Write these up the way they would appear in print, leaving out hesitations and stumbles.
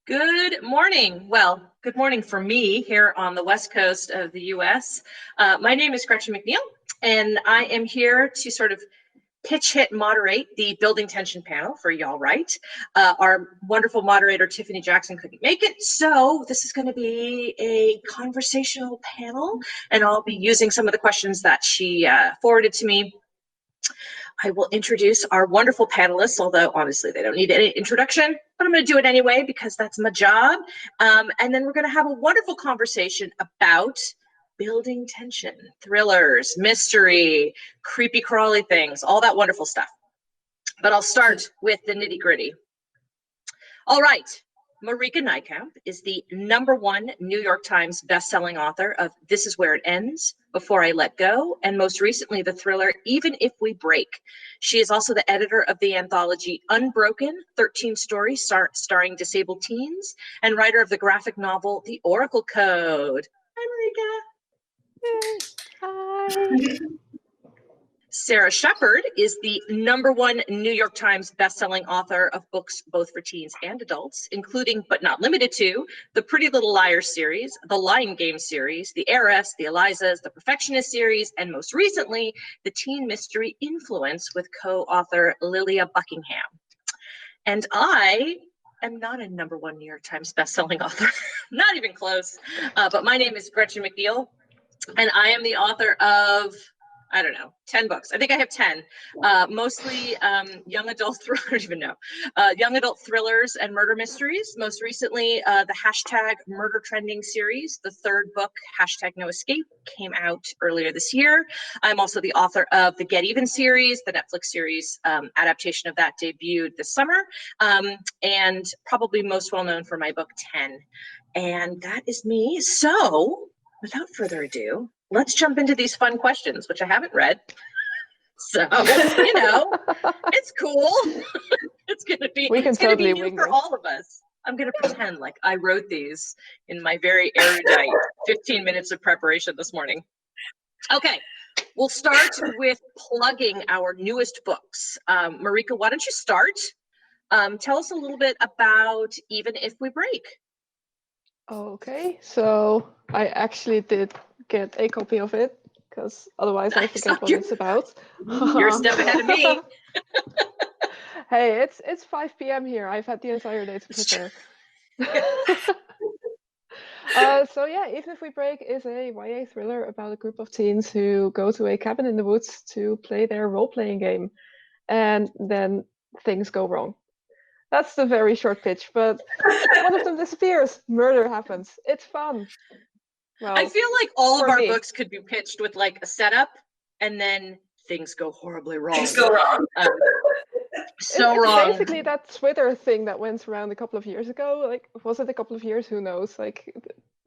Good morning. Well, good morning for me here on the West Coast of the US. My name is Gretchen McNeil, and I am here to sort of pitch hit moderate the building tension panel for YALLWrite. Our wonderful moderator, Tiffany Jackson, couldn't make it, so this is going to be a conversational panel, and I'll be using some of the questions that she forwarded to me. I will introduce our wonderful panelists, although honestly they don't need any introduction, but I'm going to do it anyway because that's my job. And then we're going to have a wonderful conversation about building tension, thrillers, mystery, creepy crawly things, all that wonderful stuff. But I'll start with the nitty gritty. All right. Marieke Nijkamp is the #1 New York Times bestselling author of This Is Where It Ends, Before I Let Go, and most recently the thriller Even If We Break. She is also the editor of the anthology Unbroken, 13 stories starring disabled teens, and writer of the graphic novel The Oracle Code. Hi, Marieke. Hi. Sara Shepard is the #1 New York Times bestselling author of books both for teens and adults, including but not limited to the Pretty Little Liars series, the Lying Game series, the Heiress, the Elizas, the Perfectionist series, and most recently, the teen mystery Influence with co-author Lilia Buckingham. And I am not a #1 New York Times bestselling author, not even close, but my name is Gretchen McNeil, and I am the author of, I don't know, 10 books. I think I have 10, mostly young adult thrillers, I don't even know, young adult thrillers and murder mysteries. Most recently, the hashtag Murder Trending series, the third book, hashtag No Escape, came out earlier this year. I'm also the author of the Get Even series, the Netflix series adaptation of that debuted this summer, and probably most well known for my book 10. And that is me. So without further ado, let's jump into these fun questions, which I haven't read. So, you know, it's cool. It's going to be, it's going to be new for all of us. I'm going to pretend like I wrote these in my very erudite 15 minutes of preparation this morning. Okay, we'll start with plugging our newest books. Marieke, why don't you start? Tell us a little bit about Even If We Break. Okay, so I actually did get a copy of it because otherwise I forget what it's about. You're a step ahead of me. Hey, it's 5 p.m. here. I've had the entire day to prepare. So yeah, Even If We Break is a YA thriller about a group of teens who go to a cabin in the woods to play their role-playing game, and then things go wrong. That's the very short pitch, but one of them disappears. Murder happens. It's fun. Well, I feel like all of our books could be pitched with like a setup, and then things go horribly wrong. Things go wrong. It's wrong. Basically, that Twitter thing that went around a couple of years ago. Like, was it a couple of years? Who knows? Like,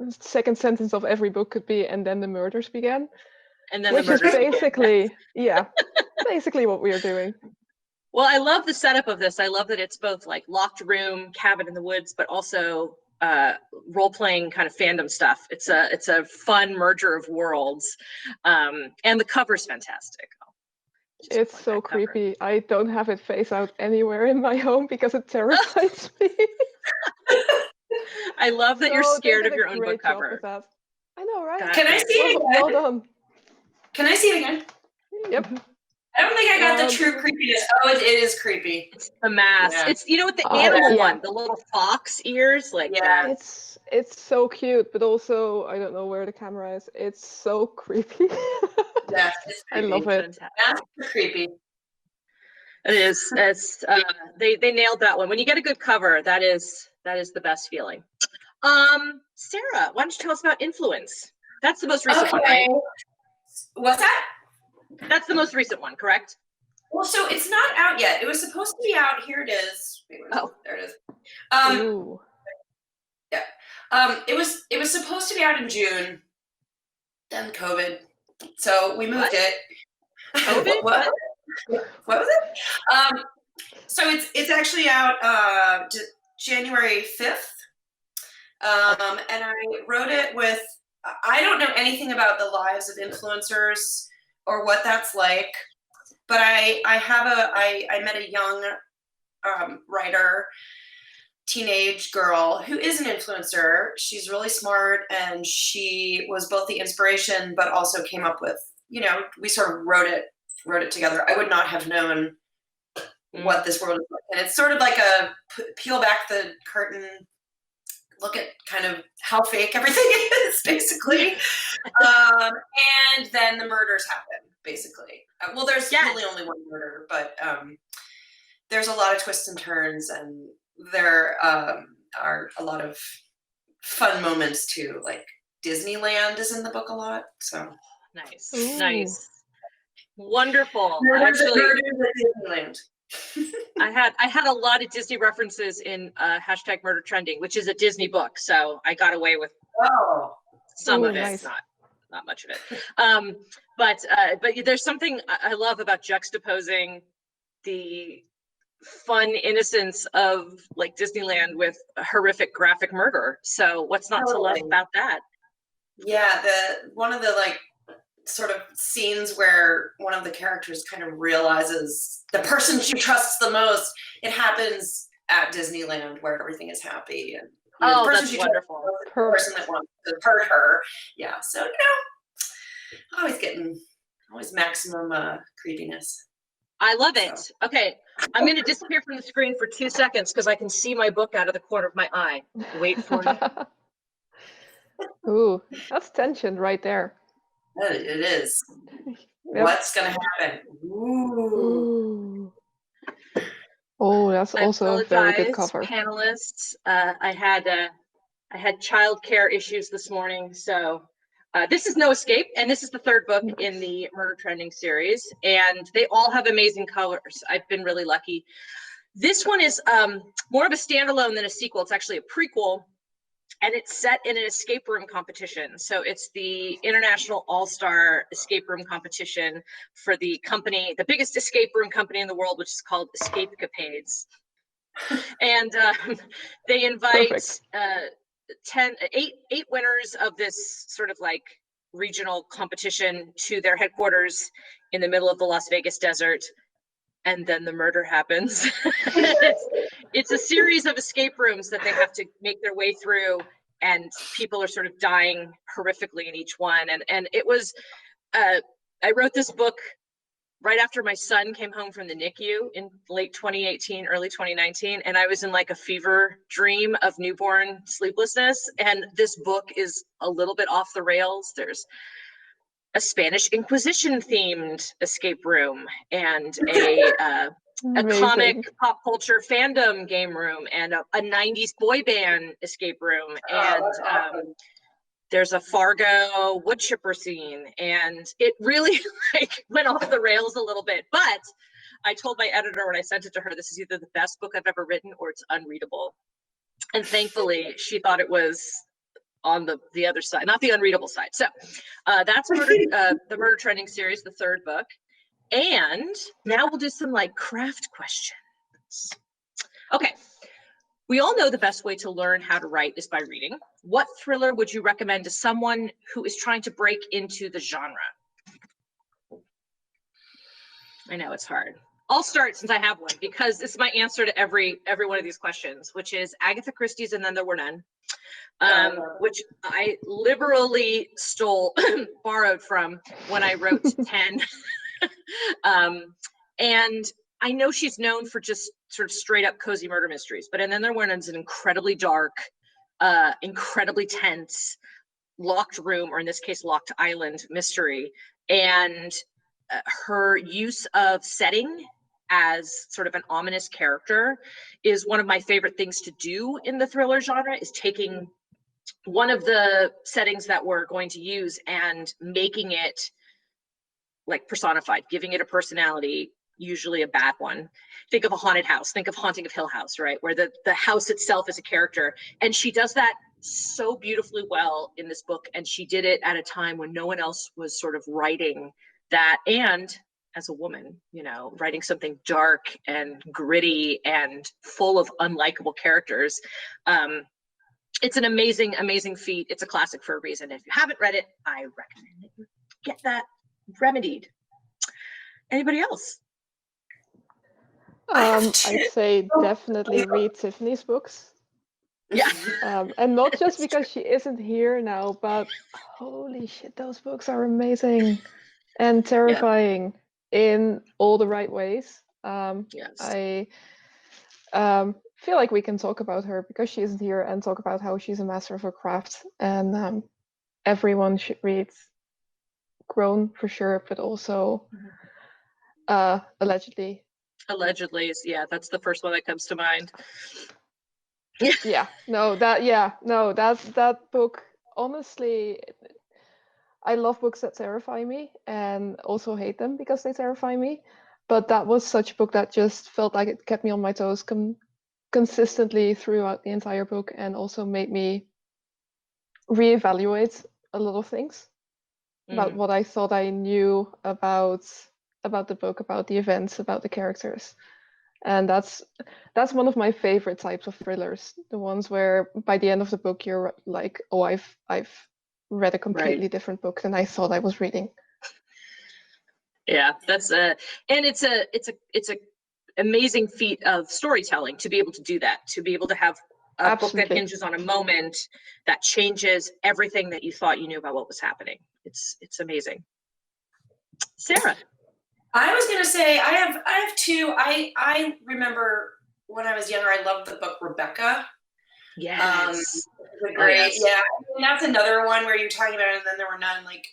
the second sentence of every book could be, and then the murders began. And then which the murders is basically, began. Yeah, basically what we are doing. Well, I love the setup of this. I love that it's both like locked room, cabin in the woods, but also role-playing kind of fandom stuff. It's a fun merger of worlds, and the cover's fantastic. It's so creepy. I don't have it face out anywhere in my home because it terrifies me. I love that you're scared of your own book cover. I know, right? Can I see it again? Well done. Can I see it again? Yep. I don't think I got the true creepiness. Oh, it is creepy. It's the mask. Yeah. It's, you know what, the animal one, the little fox ears, like that. It's so cute, but also I don't know where the camera is. It's so creepy. Yeah, it's creepy. I love it. That's creepy. It is. It's they nailed that one. When you get a good cover, that is the best feeling. Sara, why don't you tell us about Influence? That's the most recent one, right? What's that? That's the most recent one, correct? Well, so it's not out yet. It was supposed to be out. Here it is. Wait, there it is. Yeah. It was supposed to be out in June. Then COVID. So we moved it. COVID? What was it? So it's actually out January 5th. And I wrote it with, I don't know anything about the lives of influencers or what that's like, but I met a young writer teenage girl who is an influencer. She's really smart, and she was both the inspiration, but also came up with, we sort of wrote it together. I would not have known what this world is like. And it's sort of like a peel back the curtain, look at kind of how fake everything is, basically. And then the murders happen, basically. Well, there's really only one murder, but there's a lot of twists and turns, and there are a lot of fun moments too. Like Disneyland is in the book a lot, so nice. Ooh. Nice, wonderful. Murders Actually, at Disneyland. I had a lot of Disney references in hashtag Murder Trending, which is a Disney book, so I got away with some of it, nice. not much of it. But there's something I love about juxtaposing the fun innocence of like Disneyland with a horrific graphic murder. So what's not to love about that? Yeah, one of the like sort of scenes where one of the characters kind of realizes the person she trusts the most, it happens at Disneyland where everything is happy, and the person that's wonderful. The person that wants to hurt her. Yeah, so always maximum creepiness. I love it. So. Okay, I'm going to disappear from the screen for 2 seconds because I can see my book out of the corner of my eye. Wait for me. Ooh, that's tension right there. It is. Yep. What's going to happen? Ooh. Oh, that's also a very good cover. Panelists. I had childcare issues this morning, so this is No Escape, and this is the third book in the Murder Trending series, and they all have amazing colors. I've been really lucky. This one is more of a standalone than a sequel. It's actually a prequel, and it's set in an escape room competition. So it's the International All-Star Escape Room Competition for the company, the biggest escape room company in the world, which is called Escapecapades. And they invite eight winners of this sort of like regional competition to their headquarters in the middle of the Las Vegas desert, and then the murder happens. It's a series of escape rooms that they have to make their way through, and people are sort of dying horrifically in each one. And it was I wrote this book right after my son came home from the NICU in late 2018, early 2019, and I was in like a fever dream of newborn sleeplessness. And this book is a little bit off the rails. There's a Spanish Inquisition themed escape room, and a comic pop culture fandom game room, and a 90s boy band escape room, and there's a Fargo wood chipper scene, and it really like went off the rails a little bit. But I told my editor when I sent it to her, this is either the best book I've ever written or it's unreadable. And thankfully, she thought it was on the other side, not the unreadable side. So that's the Murder Trending series, the third book. And now we'll do some like craft questions. Okay. We all know the best way to learn how to write is by reading. What thriller would you recommend to someone who is trying to break into the genre? I know it's hard. I'll start since I have one, because it's my answer to every one of these questions, which is Agatha Christie's And Then There Were None, which I liberally borrowed from when I wrote 10. And I know she's known for just sort of straight up cozy murder mysteries, but And Then There Were None's an incredibly dark, incredibly tense, locked room, or in this case, locked island mystery. And her use of setting as sort of an ominous character is one of my favorite things to do in the thriller genre, is taking one of the settings that we're going to use and making it like personified, giving it a personality, usually a bad one. Think of a haunted house, think of Haunting of Hill House, right? Where the house itself is a character. And she does that so beautifully well in this book. And she did it at a time when no one else was sort of writing that. And as a woman, writing something dark and gritty and full of unlikable characters. It's an amazing, amazing feat. It's a classic for a reason. If you haven't read it, I recommend that you get that remedied. Anybody else? I'd say definitely read Tiffany's books. Yeah. And not just That's because she isn't here now, but holy shit, those books are amazing and terrifying in all the right ways. Yes. I feel like we can talk about her because she isn't here and talk about how she's a master of her craft. And everyone should read Grown for sure, but also Allegedly. Allegedly is, yeah, that's the first one that comes to mind. That book, honestly, I love books that terrify me and also hate them because they terrify me. But that was such a book that just felt like it kept me on my toes consistently throughout the entire book, and also made me reevaluate a lot of things about what I thought I knew about the book, about the events, about the characters. And that's one of my favorite types of thrillers, the ones where by the end of the book you're like, oh, I've read a completely different book than I thought I was reading. Yeah, that's and it's a amazing feat of storytelling to be able to do that, to be able to have a book that hinges on a moment that changes everything that you thought you knew about what was happening. It's amazing. Sarah. I was gonna say I have two. I remember when I was younger, I loved the book Rebecca. Yes. Great. Yeah. And that's another one where you're talking about it and then there were none. Like,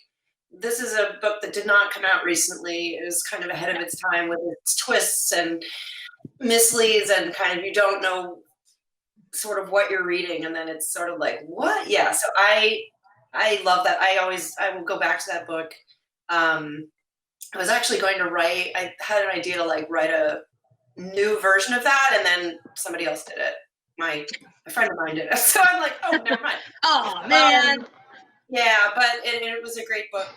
this is a book that did not come out recently. It was kind of ahead of its time with its twists and misleads, and kind of you don't know sort of what you're reading, and then it's sort of like, what? Yeah. So I love that. I will go back to that book. I was actually going to write, I had an idea to like write a new version of that, and then somebody else did it. My friend of mine did it. So I'm like, oh, never mind. Oh, man. Yeah, but it was a great book.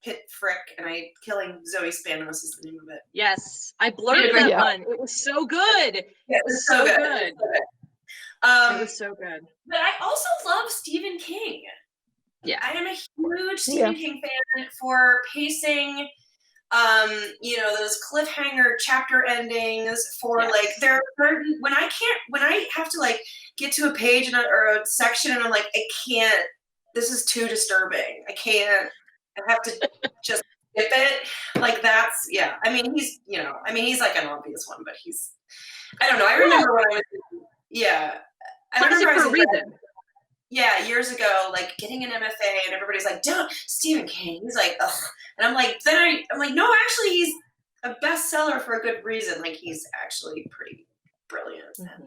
Pit Frick, and Killing Zoe Spanos is the name of it. Yes, I blurred that one. It was so good. Yeah, it was so good. It was so good. But I also love Stephen King. Yeah, I am a huge Stephen King fan for pacing. Those cliffhanger chapter endings, for like there are when I have to like get to a page or a section and I'm like, I can't, this is too disturbing. I have to just skip it. Like that's, I mean, he's like an obvious one, but I don't know. I remember when I was, I remember I was years ago, like getting an MFA, and everybody's like, "Don't Stephen King." He's like, "Ugh," and I'm like, no, actually, he's a bestseller for a good reason. Like, he's actually pretty brilliant. Mm-hmm.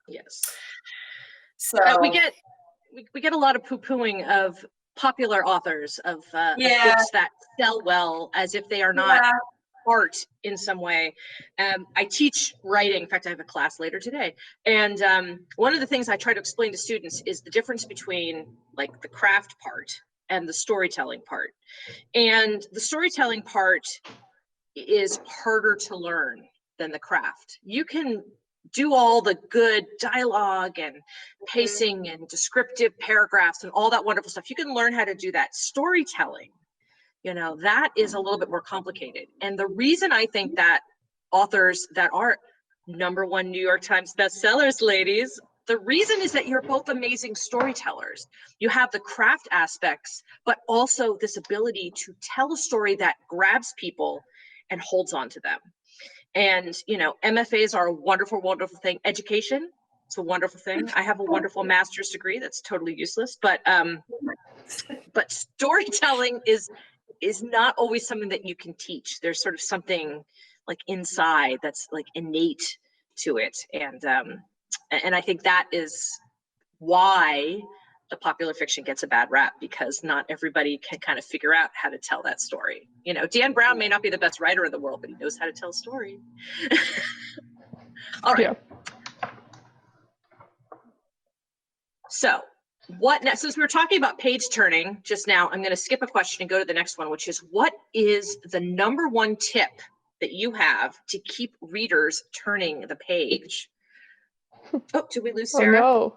Yes. So we get a lot of poo-pooing of popular authors of books that sell well, as if they are not art in some way. I teach writing. In fact, I have a class later today. And one of the things I try to explain to students is the difference between like the craft part and the storytelling part. And the storytelling part is harder to learn than the craft. You can do all the good dialogue and pacing and descriptive paragraphs and all that wonderful stuff. You can learn how to do that. Storytelling, that is a little bit more complicated. And the reason I think that authors that are #1 New York Times bestsellers, ladies, the reason is that you're both amazing storytellers. You have the craft aspects, but also this ability to tell a story that grabs people and holds on to them. And, MFAs are a wonderful, wonderful thing. Education, it's a wonderful thing. I have a wonderful master's degree that's totally useless, but storytelling is not always something that you can teach. There's sort of something like inside that's like innate to it. And I think that is why the popular fiction gets a bad rap, because not everybody can kind of figure out how to tell that story. Dan Brown may not be the best writer in the world, but he knows how to tell a story. All right. Yeah. So what now, since we were talking about page turning just now, I'm going to skip a question and go to the next one, which is, what is the #1 tip that you have to keep readers turning the page? Oh, did we lose Sarah?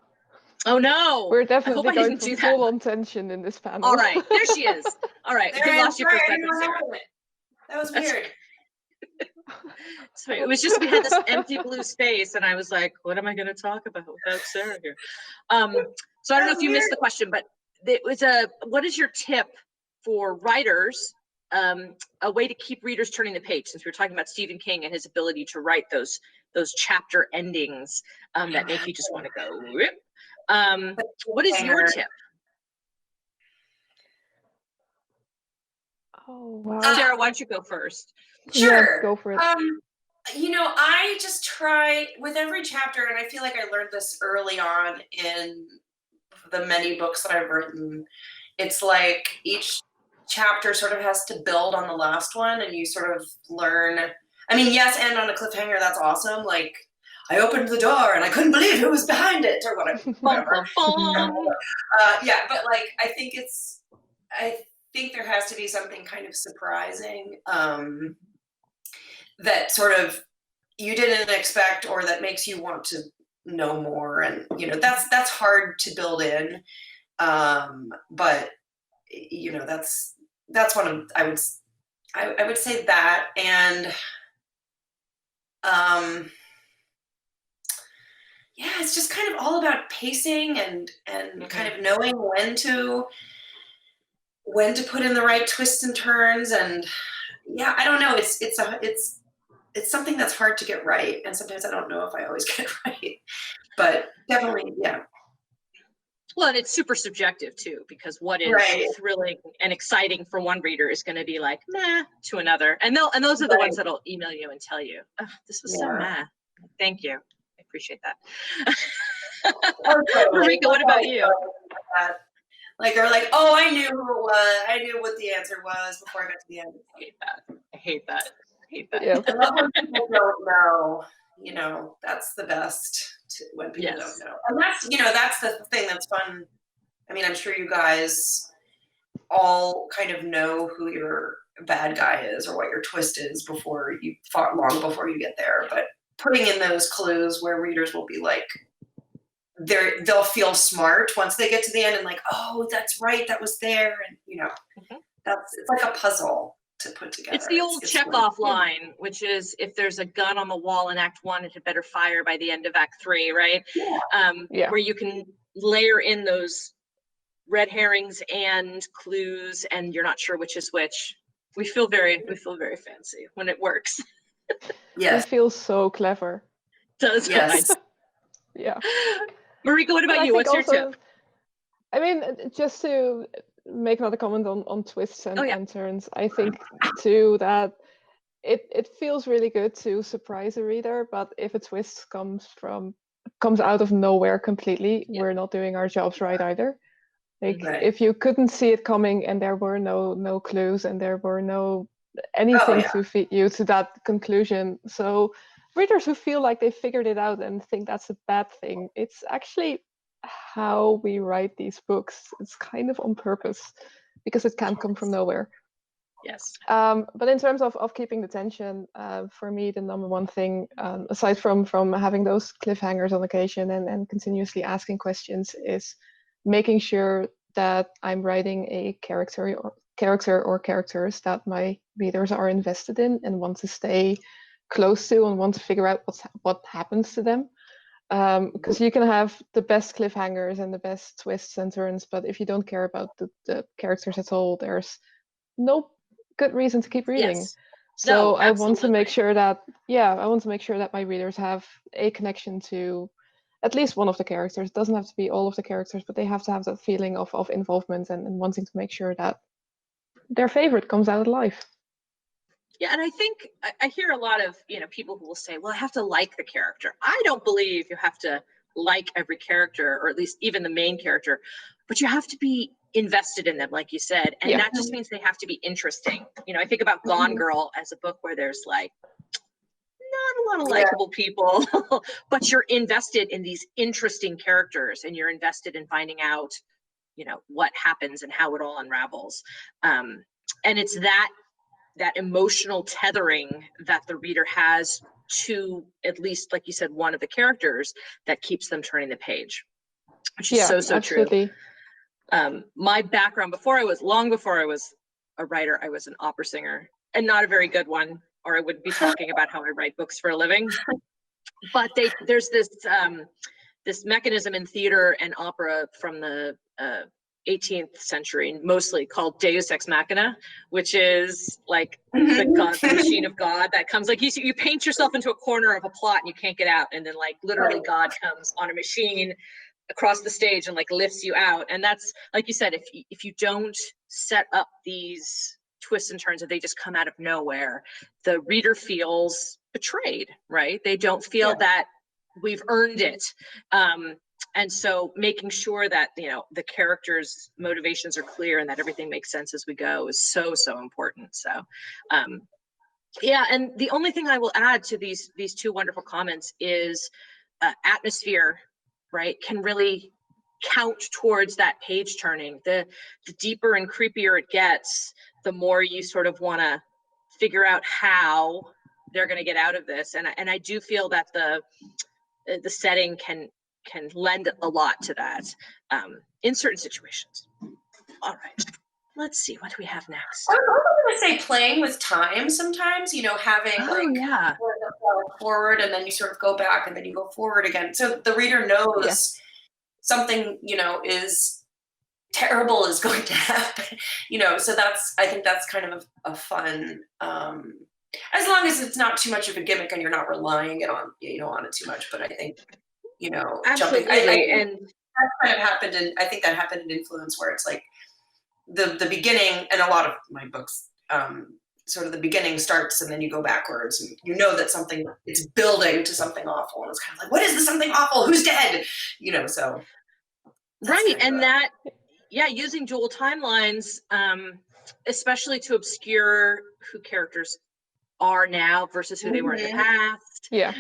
Oh no. We're definitely going for full-on tension in this panel. All right, there she is. All right, we lost you for a second, Sarah. That was weird. So it was just, we had this empty blue space, and I was like, what am I going to talk about without Sara here? So I don't know if you missed the question, but it was what is your tip for writers, a way to keep readers turning the page, since we were talking about Stephen King and his ability to write those chapter endings that make you just want to go, rip. What is your tip? Oh, wow. Sara, why don't you go first? Sure. Yeah, go for it. You know, I just try with every chapter, and I feel like I learned this early on in the many books that I've written. It's like each chapter sort of has to build on the last one, and you sort of learn. I mean, yes, and on a cliffhanger, that's awesome. Like, I opened the door and I couldn't believe who was behind it, or whatever. Yeah, but like, I think there has to be something kind of surprising that sort of you didn't expect, or that makes you want to know more. And, you know, that's hard to build in. But, you know, that's one of, I would say that. And, yeah, it's just kind of all about pacing and kind of knowing when to put in the right twists and turns. And yeah, I don't know. It's something that's hard to get right. And sometimes I don't know if I always get it right, but definitely, yeah. Well, and it's super subjective too, because what is thrilling and exciting for one reader is going to be like, nah, to another. And those are the ones that'll email you and tell you, oh, this was so nah. Thank you. I appreciate that. Marieke, what about you? Like, they're like, oh, I knew who it was. I knew what the answer was before I got to the end. I hate that. Yeah. I love when people don't know. You know, that's the best when people don't know. And that's, you know, that's the thing that's fun. I mean, I'm sure you guys all kind of know who your bad guy is or what your twist is long before you get there. But putting in those clues where readers will be like, they'll feel smart once they get to the end and like, oh, that's right, that was there. And, you know, it's like a puzzle to put together. It's the old Chekhov line, which is, if there's a gun on the wall in Act 1, it had better fire by the end of Act 3, right? Where you can layer in those red herrings and clues, and you're not sure which is which. We feel very fancy when it works. It feels so clever. Does yes. Yeah. Marieke, what about you? What's your tip? I mean, just to make another comment on twists and turns, I think too that it feels really good to surprise a reader, but if a twist comes out of nowhere completely, we're not doing our jobs right either. Like, if you couldn't see it coming and there were no clues and there were no anything to feed you to that conclusion, so readers who feel like they figured it out and think that's a bad thing, it's actually how we write these books. It's kind of on purpose because it can't come from nowhere. Yes. But in terms of keeping the tension, for me, the number one thing, aside from having those cliffhangers on occasion and continuously asking questions, is making sure that I'm writing a character or characters that my readers are invested in and want to stay close to and want to figure out what happens to them. Because you can have the best cliffhangers and the best twists and turns, but if you don't care about the characters at all, there's no good reason to keep reading. So I want to make sure that my readers have a connection to at least one of the characters. It doesn't have to be all of the characters, but they have to have that feeling of involvement and wanting to make sure that their favorite comes out alive. Yeah, and I think I hear a lot of, people who will say, well, I have to like the character. I don't believe you have to like every character, or at least even the main character, but you have to be invested in them, like you said. And that just means they have to be interesting. I think about Gone Girl as a book where there's like not a lot of likable people, but you're invested in these interesting characters and you're invested in finding out, what happens and how it all unravels. And it's that emotional tethering that the reader has to, at least, like you said, one of the characters that keeps them turning the page, which is so absolutely true. My background long before I was a writer, I was an opera singer, and not a very good one. or I wouldn't be talking about how I write books for a living. But there's this mechanism in theater and opera from the 18th century, mostly, called Deus Ex Machina, which is like the machine of God that comes, like you paint yourself into a corner of a plot and you can't get out, and then like literally God comes on a machine across the stage and like lifts you out. And that's, like you said, if you don't set up these twists and turns, that they just come out of nowhere, the reader feels betrayed, right? They don't feel that we've earned it. And so making sure that, the characters' motivations are clear and that everything makes sense as we go is so, so important. So, yeah. And the only thing I will add to these two wonderful comments is atmosphere, right, can really count towards that page turning. The deeper and creepier it gets, the more you sort of want to figure out how they're going to get out of this. And I do feel that the setting can lend a lot to that in certain situations. All right, let's see, what do we have next? I was also going to say playing with time sometimes, having forward, and then you sort of go back and then you go forward again. So the reader knows something, is terrible is going to happen, so I think that's kind of a fun, as long as it's not too much of a gimmick and you're not relying on it too much. But I think, Absolutely. jumping, and that kind of happened, and I think that happened in Influence, where it's like the beginning, and a lot of my books, sort of the beginning starts and then you go backwards, and that it's building to something awful, and it's kind of like, what is this something awful? Who's dead? So. Right, and that, using dual timelines, especially to obscure who characters are now versus who they were in the past. Yeah.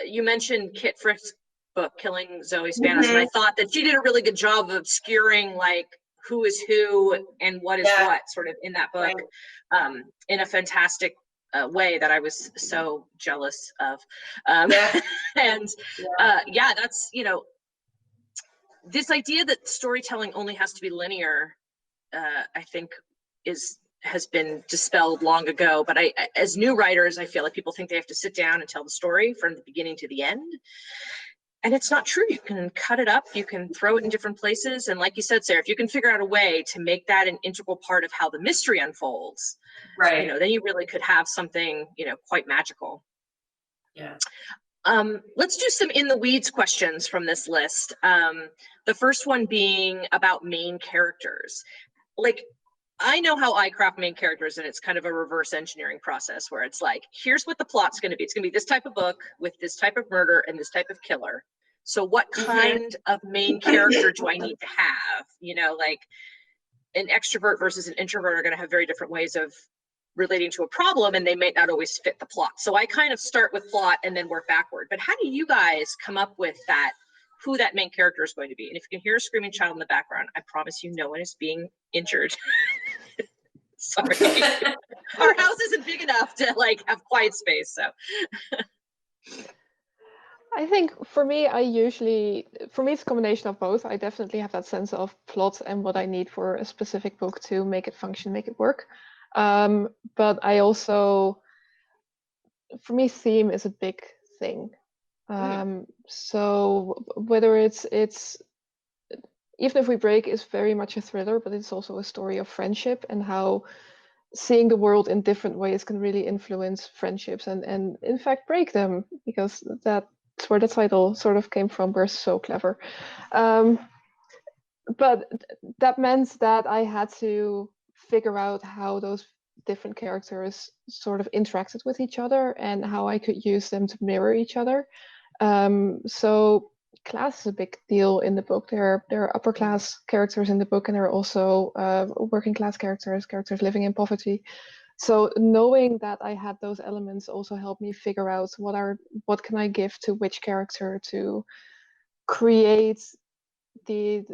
You mentioned Kit Frick's book, Killing Zoe Spanos, and I thought that she did a really good job of obscuring like who is who and what is what, sort of, in that book, in a fantastic way that I was so jealous of. And that's, this idea that storytelling only has to be linear, I think has been dispelled long ago. But as new writers, I feel like people think they have to sit down and tell the story from the beginning to the end. And it's not true. You can cut it up, you can throw it in different places. And like you said, Sarah, if you can figure out a way to make that an integral part of how the mystery unfolds, right, then you really could have something, quite magical. Yeah. Let's do some in the weeds questions from this list. The first one being about main characters. Like, I know how I craft main characters, and it's kind of a reverse engineering process where it's like, here's what the plot's going to be. It's going to be this type of book with this type of murder and this type of killer. So what kind of main character do I need to have? Like an extrovert versus an introvert are going to have very different ways of relating to a problem, and they may not always fit the plot. So I kind of start with plot and then work backward. But how do you guys come up with that, who that main character is going to be? And if you can hear a screaming child in the background, I promise you no one is being injured. Sorry. Our house isn't big enough to like have quiet space, so. I think for me it's a combination of both. I definitely have that sense of plot and what I need for a specific book to make it function, make it work. But I also, for me, theme is a big thing. So whether it's Even If We Break is very much a thriller, but it's also a story of friendship and how seeing the world in different ways can really influence friendships and in fact break them, because that's where the title sort of came from. We're so clever. But that meant that I had to figure out how those different characters sort of interacted with each other and how I could use them to mirror each other. So class is a big deal in the book. There are upper class characters in the book, and there are also working class characters living in poverty. So knowing that I had those elements also helped me figure out what can I give to which character to create the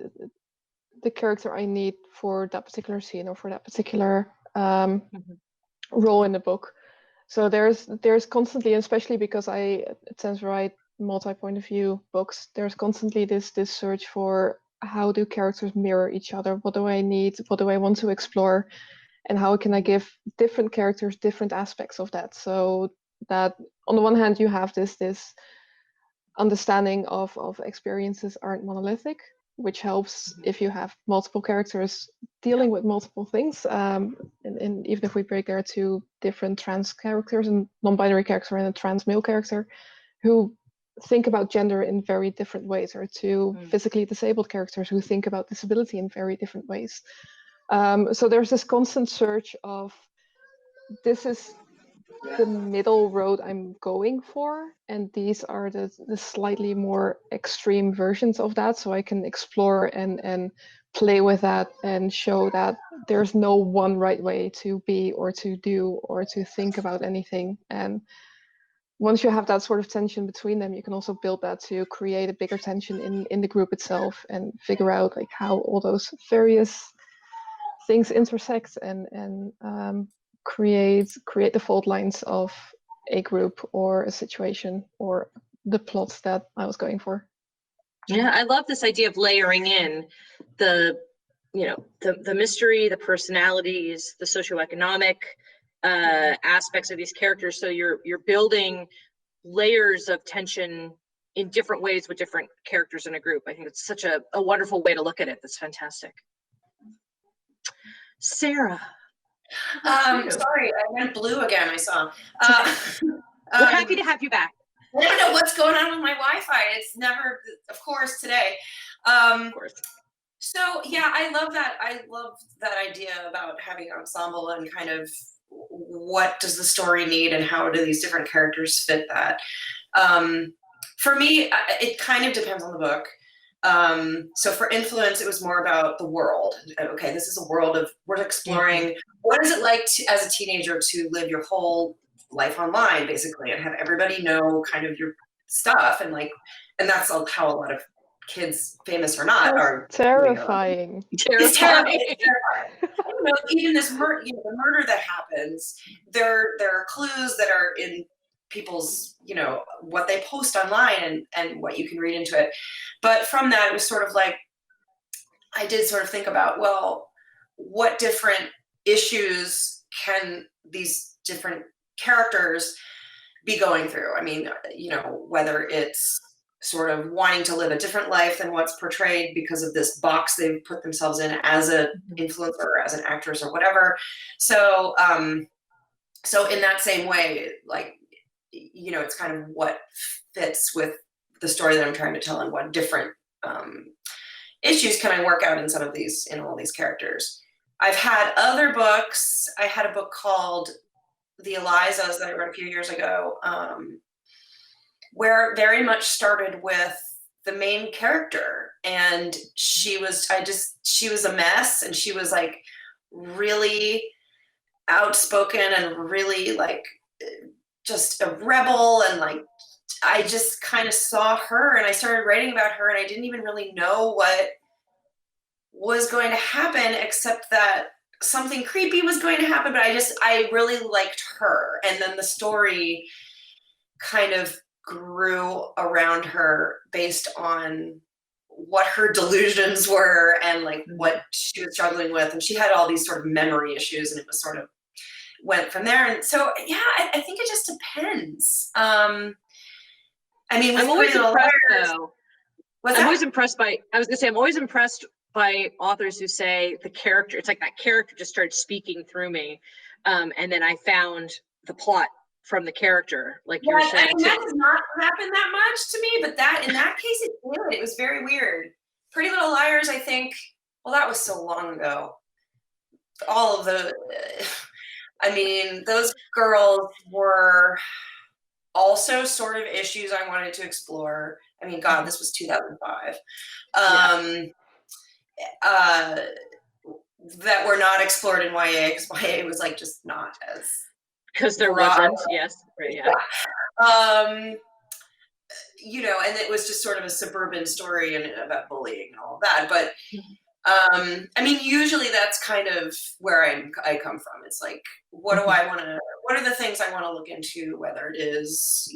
character I need for that particular scene or for that particular role in the book. So there's constantly, especially because I tend to write multi-point of view books, there's constantly this search for how do characters mirror each other? What do I need? What do I want to explore? and how can I give different characters different aspects of that, so that on the one hand you have this understanding of experiences aren't monolithic, which helps if you have multiple characters dealing with multiple things. And even if we break, there are two different trans characters, a non-binary character and a trans male character, who think about gender in very different ways, or two physically disabled characters who think about disability in very different ways. So there's this constant search of, this is the middle road I'm going for, and these are the slightly more extreme versions of that, so I can explore and play with that and show that there's no one right way to be or to do or to think about anything. And once you have that sort of tension between them, you can also build that to create a bigger tension in the group itself, and figure out like how all those various things intersect and create the fault lines of a group or a situation or the plots that I was going for. Yeah, I love this idea of layering in the mystery, the personalities, the socioeconomic aspects of these characters. So you're building layers of tension in different ways with different characters in a group. I think it's such a wonderful way to look at it. That's fantastic. Sara. Sorry, I went blue again, I saw. We're happy to have you back. I don't know what's going on with my Wi-Fi. It's never, of course, today. Of course. So yeah, I love that. I love that idea about having an ensemble and kind of what does the story need and how do these different characters fit that. For me, it kind of depends on the book. So for Influence, it was more about the world. Okay, this is a world of, we're exploring, what is it like to, as a teenager, to live your whole life online, basically, and have everybody know kind of your stuff, and that's how a lot of kids, famous or not, are terrifying. Terrifying. I don't know, even this the murder that happens, there are clues that are in people's, what they post online and what you can read into it. But from that, it was sort of like, I did sort of think about, well, what different issues can these different characters be going through? I mean, whether it's sort of wanting to live a different life than what's portrayed because of this box they've put themselves in as an influencer, as an actress, or whatever. So, so in that same way, it's kind of what fits with the story that I'm trying to tell, and what different issues can I work out in all these characters. I've had other books. I had a book called The Elizas that I wrote a few years ago, where very much started with the main character, and she was a mess, and she was like really outspoken and really just a rebel, and I just kind of saw her, and I started writing about her, and I didn't even really know what was going to happen, except that something creepy was going to happen. But I really liked her, and then the story kind of grew around her based on what her delusions were and what she was struggling with, and she had all these sort of memory issues, and it was sort of went from there. And so yeah, I think it just depends. I mean, I'm always impressed though. I'm always impressed by authors who say the character, it's like that character just started speaking through me, and then I found the plot from the character, like you were saying. I mean, that does not happen that much to me, but in that case it did. It was very weird. Pretty Little Liars, I think, well, that was so long ago. All of the I mean, those girls were also sort of issues I wanted to explore. I mean, God, this was 2005. That were not explored in YA, because YA was just not as... Because there wasn't, yes. Right, yeah. And it was just sort of a suburban story and about bullying and all of that. But I mean, usually that's kind of where I come from. It's like, what are the things I want to look into, whether it is,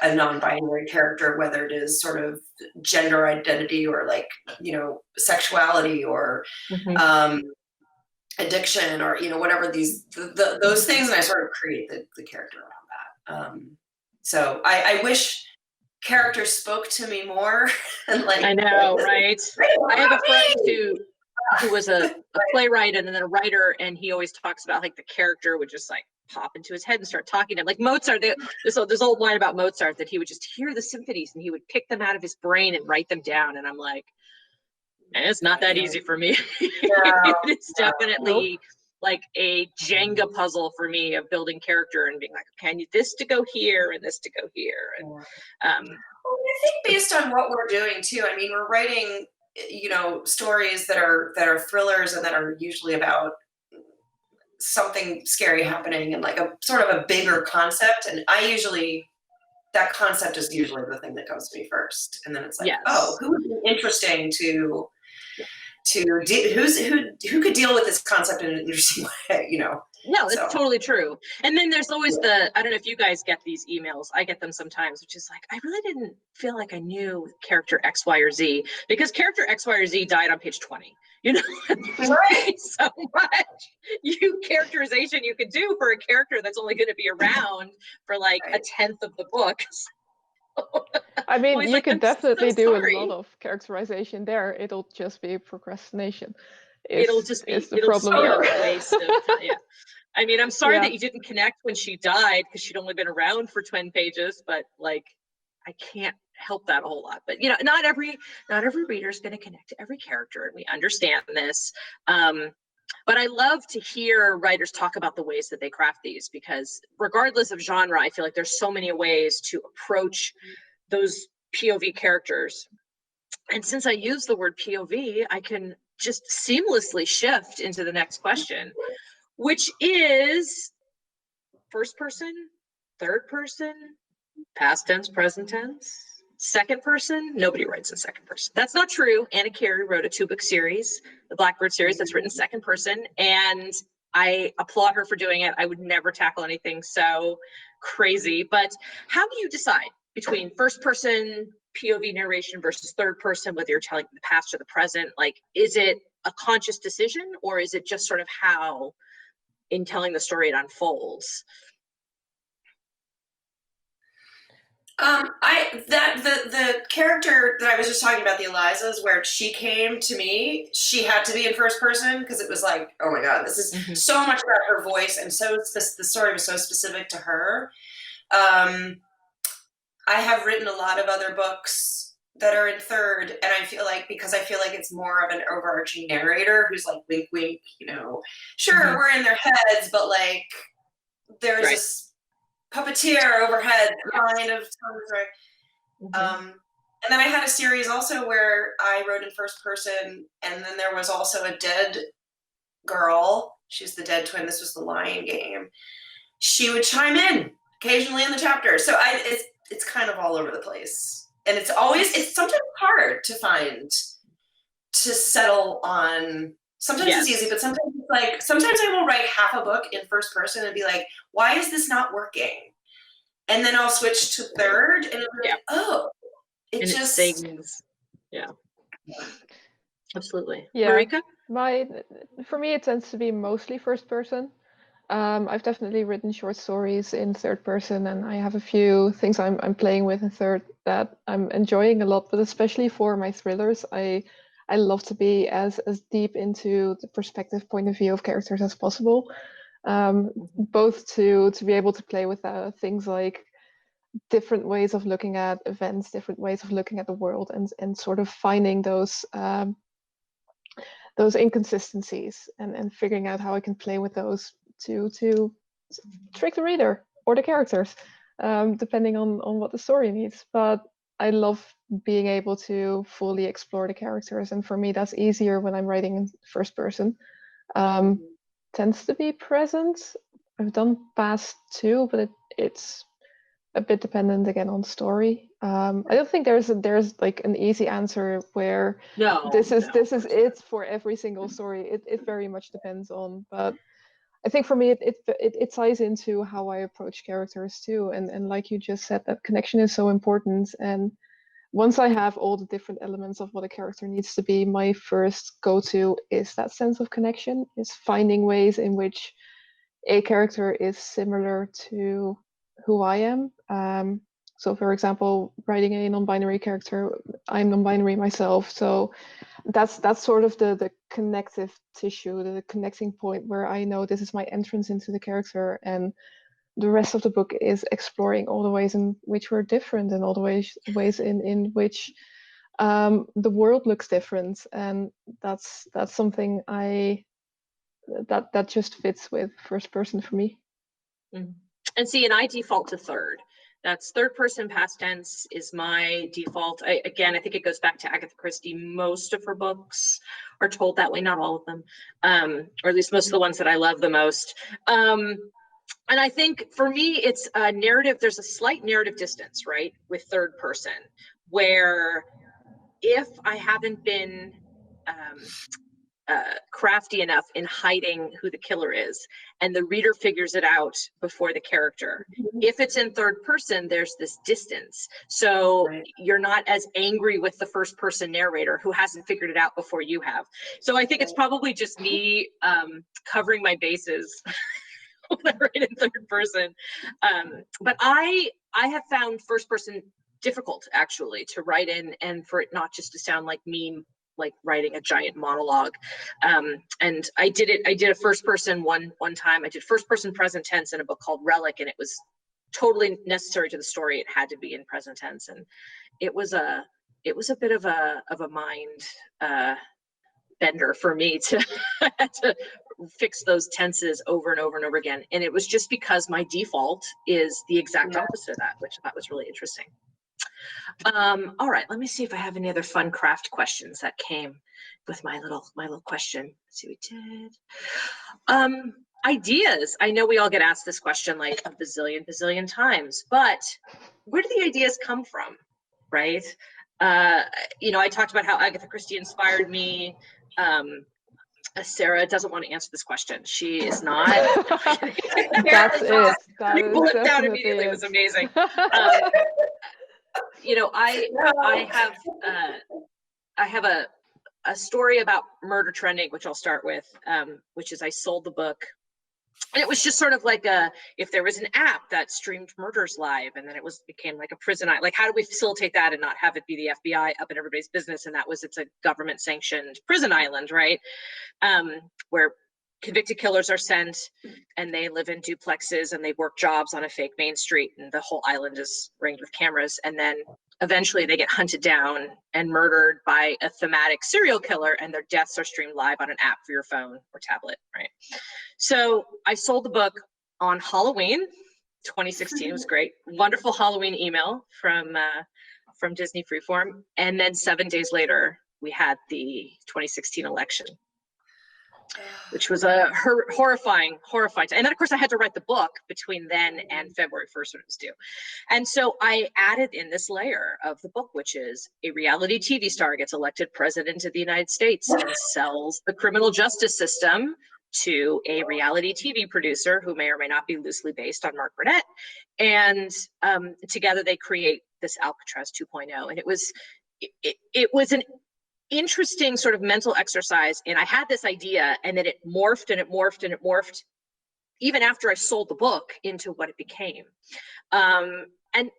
a non-binary character, whether it is sort of gender identity or sexuality or, addiction or, you know, whatever those things, and I sort of create the character around that. So I wish characters spoke to me more. And like, I know, right? I have a friend who was a playwright and then a writer, and he always talks about like the character would just like pop into his head and start talking to him. Like Mozart, this old line about Mozart that he would just hear the symphonies and he would pick them out of his brain and write them down. And I'm like, it's not that easy for me. It's definitely like a Jenga puzzle for me of building character and being like, okay, I need this to go here and this to go here. And well, I think based on what we're doing too, I mean, we're writing, you know, stories that are thrillers and that are usually about something scary happening and like a sort of a bigger concept. And that concept is usually the thing that comes to me first. And then it's like, oh, who would be interesting who could deal with this concept in an interesting way, you know? No, it's totally true. And then there's always I don't know if you guys get these emails. I get them sometimes, which is like, I really didn't feel like I knew character X, Y, or Z, because character X, Y, or Z died on page 20. You know, right? So much characterization you could do for a character that's only going to be around for like a tenth of the book. I mean, you could definitely do a lot of characterization there. It'll just be procrastination. It'll just be the problem here. A waste of time. Yeah. I mean, I'm sorry that you didn't connect when she died because she'd only been around for 10 pages, but like, I can't help that a whole lot. But you know, not every reader is going to connect to every character, and we understand this. But I love to hear writers talk about the ways that they craft these, because regardless of genre, I feel like there's so many ways to approach those POV characters. And since I use the word POV, I can just seamlessly shift into the next question, which is first person, third person, past tense, present tense, second person. Nobody writes in second person. That's not true. Anna Carey wrote a 2-book series, the Blackbird series, that's written second person, and I applaud her for doing it. I would never tackle anything so crazy. But how do you decide between first person POV narration versus third person, whether you're telling the past or the present? Like, is it a conscious decision, or is it just sort of how in telling the story it unfolds? The character that I was just talking about, the Elizas, where she came to me, she had to be in first person because it was like, oh my God, this is so much about her voice, and the story was so specific to her. I have written a lot of other books that are in third, and I feel like it's more of an overarching narrator who's like, wink, wink, you know, sure, we're in their heads, but like there's this puppeteer overhead kind of and then I had a series also where I wrote in first person, and then there was also a dead girl. She's the dead twin. This was the Lion Game. She would chime in occasionally in the chapter, so it's kind of all over the place, and it's sometimes hard to settle on. Sometimes it's easy, but sometimes it's like, sometimes I will write half a book in first person and be like, why is this not working? And then I'll switch to third, and it'll be like, oh, it sings. Yeah. Absolutely. Yeah. Marieke? For me, it tends to be mostly first person. I've definitely written short stories in third person, and I have a few things I'm playing with in third that I'm enjoying a lot, but especially for my thrillers, I love to be as deep into the perspective point of view of characters as possible, both to be able to play with things like different ways of looking at events, different ways of looking at the world, and sort of finding those inconsistencies and figuring out how I can play with those to trick the reader or the characters, depending on what the story needs. But I love being able to fully explore the characters, and for me that's easier when I'm writing in first person. Tends to be present. I've done past too, but it's a bit dependent again on story. I don't think there's like an easy answer where this is it for every single story. It very much depends on, but I think for me it ties into how I approach characters too, and like you just said, that connection is so important, and once I have all the different elements of what a character needs to be, my first go-to is that sense of connection, is finding ways in which a character is similar to who I am. So for example, writing a non-binary character, I'm non-binary myself, so that's sort of the connective tissue, the connecting point where I know this is my entrance into the character, and the rest of the book is exploring all the ways in which we're different and all the ways in which the world looks different, and that's something that just fits with first person for me. Mm-hmm. And see, and I default to third. That's third person past tense is my default. Again, I think it goes back to Agatha Christie. Most of her books are told that way, not all of them, or at least most of the ones that I love the most. And I think for me, it's a narrative. There's a slight narrative distance, right, with third person, where if I haven't been crafty enough in hiding who the killer is, and the reader figures it out before the character. If it's in third person, there's this distance. So you're not as angry with the first person narrator who hasn't figured it out before you have. So I think it's probably just me covering my bases when I write in third person. But I have found first person difficult actually to write in, and for it not just to sound like me, like writing a giant monologue. And I did a first person one time. I did first person present tense in a book called Relic, and it was totally necessary to the story. It had to be in present tense, and it was a bit of a mind bender for me to to fix those tenses over and over and over again. And it was just because my default is the exact opposite of that, which I thought was really interesting. All right, let me see if I have any other fun craft questions that came with my little question. Let's see, we did. Ideas. I know we all get asked this question like a bazillion times, but where do the ideas come from, right? You know, I talked about how Agatha Christie inspired me. Sara doesn't want to answer this question. She is not. That's it. That you bullet down immediately. It was amazing. You know, I have a story about murder trending, which I'll start with, which is I sold the book. And it was just sort of like if there was an app that streamed murders live, and then became like a prison, like how do we facilitate that and not have it be the FBI up in everybody's business? And it's a government sanctioned prison island, right? Where convicted killers are sent and they live in duplexes and they work jobs on a fake main street, and the whole island is ringed with cameras. And then eventually they get hunted down and murdered by a thematic serial killer, and their deaths are streamed live on an app for your phone or tablet, right? So I sold the book on Halloween 2016. It was great. Wonderful Halloween email from Disney Freeform. And then 7 days later, we had the 2016 election, which was a horrifying. And then, of course, I had to write the book between then and February 1st when it was due. And so I added in this layer of the book, which is a reality TV star gets elected president of the United States and sells the criminal justice system to a reality TV producer who may or may not be loosely based on Mark Burnett. And together they create this Alcatraz 2.0. And it was an interesting sort of mental exercise. And I had this idea, and then it morphed and it morphed and it morphed even after I sold the book into what it became. And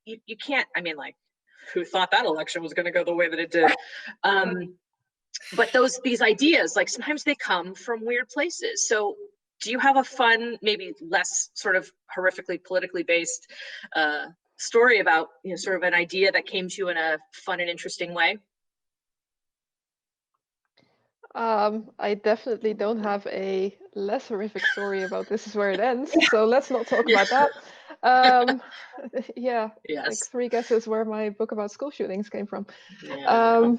you can't, I mean, like, who thought that election was going to go the way that it did? But these ideas, like, sometimes they come from weird places. So do you have a fun, maybe less sort of horrifically politically based story about, you know, sort of an idea that came to you in a fun and interesting way? I definitely don't have a less horrific story about This Is Where It Ends, so let's not talk about that. Yeah, Yes. like 3 guesses where my book about school shootings came from. Yeah,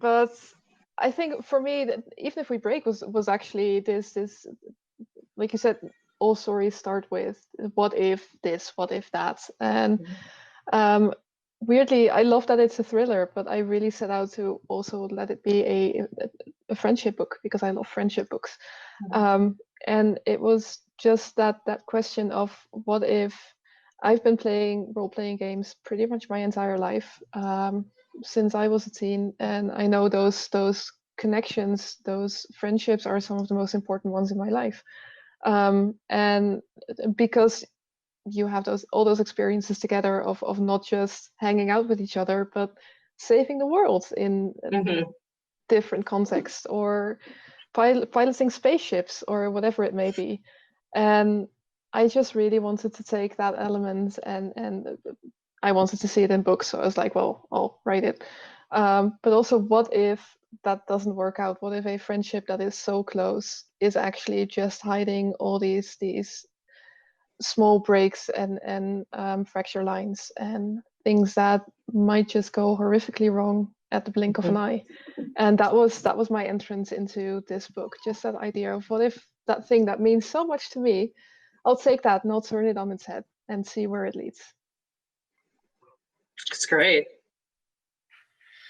but I think for me, that Even If We Break was actually this, like you said, all stories start with what if this, what if that, and weirdly, I love that it's a thriller, but I really set out to also let it be a friendship book, because I love friendship books. And it was just that question of what if I've been playing role-playing games pretty much my entire life, since I was a teen, and I know those connections, those friendships are some of the most important ones in my life. And because you have all those experiences together of not just hanging out with each other, but saving the world in different contexts, or piloting spaceships, or whatever it may be. And I just really wanted to take that element and I wanted to see it in books. So I was like, well, I'll write it. But also, what if that doesn't work out? What if a friendship that is so close is actually just hiding all these small breaks and fracture lines and things that might just go horrifically wrong at the blink of an eye? And that was my entrance into this book. Just that idea of, what if that thing that means so much to me, I'll take that and I'll turn it on its head and see where it leads. It's great.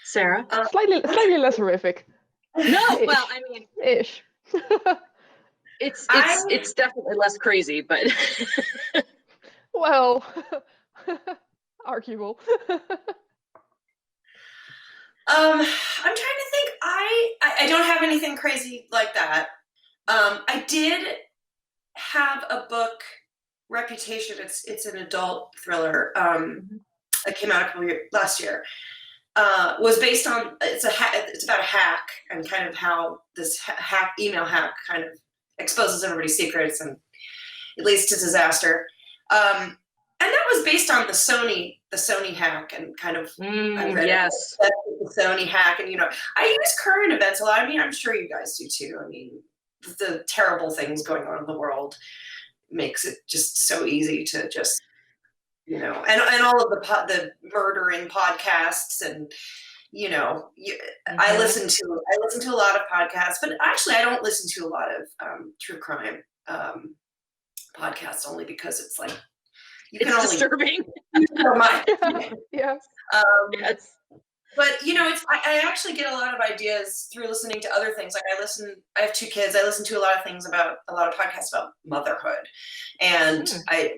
Sarah? Slightly less horrific. No, well, I mean, ish. It's definitely less crazy, but well, arguable. I'm trying to think. I don't have anything crazy like that. I did have a book, Reputation. It's an adult thriller that came out last year. Was based on it's about a hack and kind of how this email hack kind of exposes everybody's secrets and it leads to disaster. And that was based on the Sony hack and kind of I read yes. the Sony hack, and I use current events a lot. I mean, I'm sure you guys do too. I mean, the terrible things going on in the world makes it just so easy to just and all of the murdering podcasts and I listen to a lot of podcasts, but actually I don't listen to a lot of true crime podcasts, only because it's like it's disturbing. So much. Yes. Yes. But I actually get a lot of ideas through listening to other things. Like I have 2 kids. I listen to a lot of podcasts about motherhood. And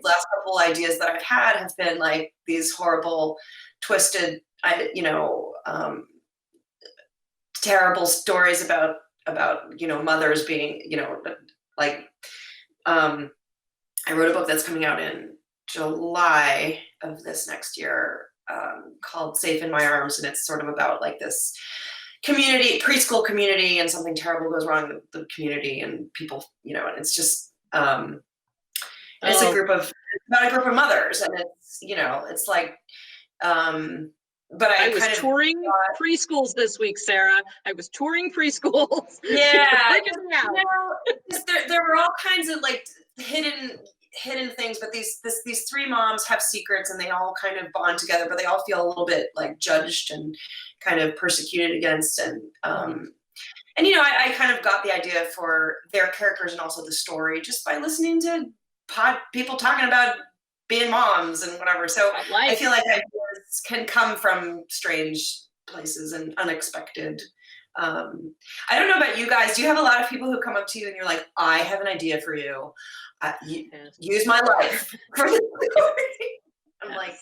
last couple ideas that I've had have been like these horrible, twisted, terrible stories about mothers being, I wrote a book that's coming out in July of this next year, called Safe in My Arms, and it's sort of about like this preschool community, and something terrible goes wrong in the community, and people, and it's just it's about a group of mothers, and it's like but I was kind touring preschools this week, Sarah. I was touring preschools. Yeah. There were all kinds of like hidden things, but these 3 moms have secrets, and they all kind of bond together, but they all feel a little bit like judged and kind of persecuted against, and I kind of got the idea for their characters and also the story just by listening to people talking about being moms and whatever. So I feel like ideas can come from strange places and unexpected. I don't know about you guys. Do you have a lot of people who come up to you and you're like, I have an idea for you. Use my life for the story. I'm like,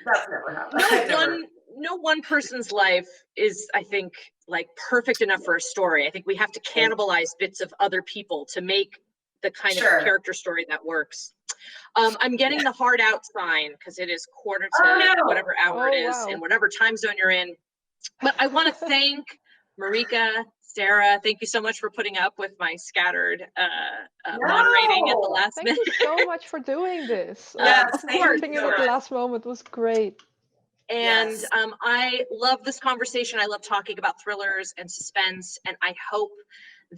that's never happened. No one person's life is, I think, like perfect enough for a story. I think we have to cannibalize bits of other people to make the kind of character story that works. I'm getting the hard out sign because it is 1:45 whatever hour it is, and whatever time zone you're in. But I want to thank Marieke, Sarah. Thank you so much for putting up with my scattered moderating at the last minute. Thank you so much for doing this. Of course. Thinking at the last moment was great. And I love this conversation. I love talking about thrillers and suspense, and I hope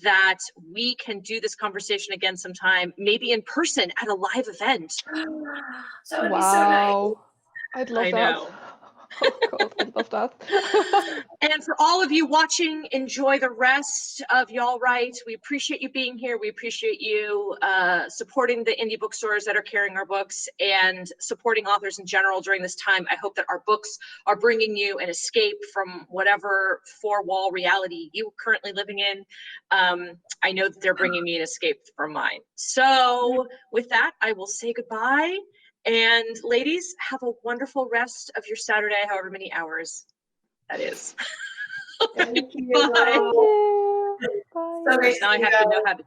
that we can do this conversation again sometime, maybe in person at a live event. That would be so nice. I'd love that. Know. Oh God, I'd love that. And for all of you watching, enjoy the rest of YALLWrite. We appreciate you being here. We appreciate you supporting the indie bookstores that are carrying our books and supporting authors in general during this time. I hope that our books are bringing you an escape from whatever four-wall reality you're currently living in. I know that they're bringing me an escape from mine. So with that, I will say goodbye. And ladies, have a wonderful rest of your Saturday, however many hours that is. Thank you. Bye. Thank you. Bye. So great Now I to have see to you. know how to